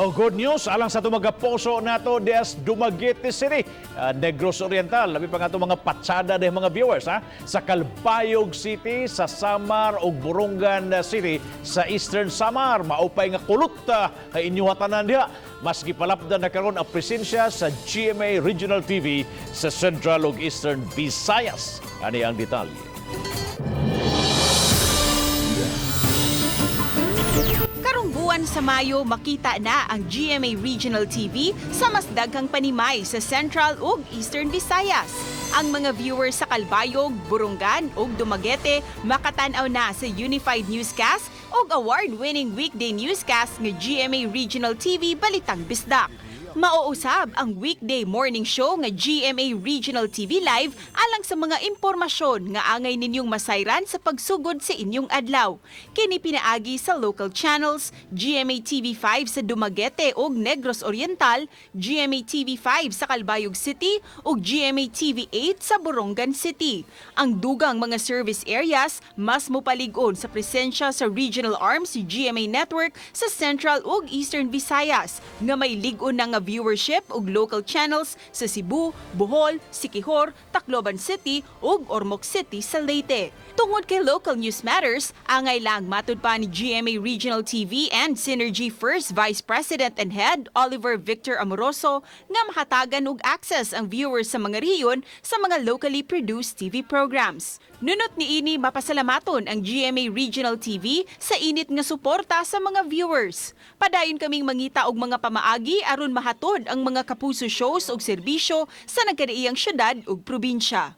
Oh, good news alang sa tumaga poso nato des Dumaguete City, Negros Oriental. Labi pa nga ito mga patsada ng mga viewers sa Calbayog City, sa Samar ug Borongan City sa Eastern Samar. Maupay nga kulot kay inyong tanan diha. Maski palapdan na karon ang presensya sa GMA Regional TV sa Central ug Eastern Visayas. Ani ang detalye. Buwan sa Mayo, makita na ang GMA Regional TV sa mas daghang panimay sa Central ug Eastern Visayas. Ang mga viewers sa Calbayog, Borongan ug Dumaguete makatan-aw na sa Unified Newscast ug award-winning weekday newscast nga GMA Regional TV Balitang Bisdak. Mauusab ang weekday morning show nga GMA Regional TV Live alang sa mga impormasyon nga angay ninyong masayran sa pagsugod sa inyong adlaw. Kini pinaagi sa local channels, GMA TV5 sa Dumaguete ug Negros Oriental, GMA TV5 sa Calbayog City ug GMA TV8 sa Borongan City. Ang dugang mga service areas mas mopalig-on sa presensya sa regional arm si GMA Network sa Central ug Eastern Visayas nga may lig-on na nga viewership ug local channels sa Cebu, Bohol, Siquijor, Tacloban City ug Ormoc City sa Leyte. Tungod kay local news matters, angay lang matud pa ni GMA Regional TV and Synergy First Vice President and Head Oliver Victor Amoroso nga makatagan og access ang viewers sa mga rehiyon sa mga locally produced TV programs. Nunot niini mapasalamaton ang GMA Regional TV sa init nga suporta sa mga viewers. Padayon kaming mangita og mga pamaagi aron mahatod ang mga kapuso shows ug serbisyo sa nagkanaiyang syudad ug probinsya.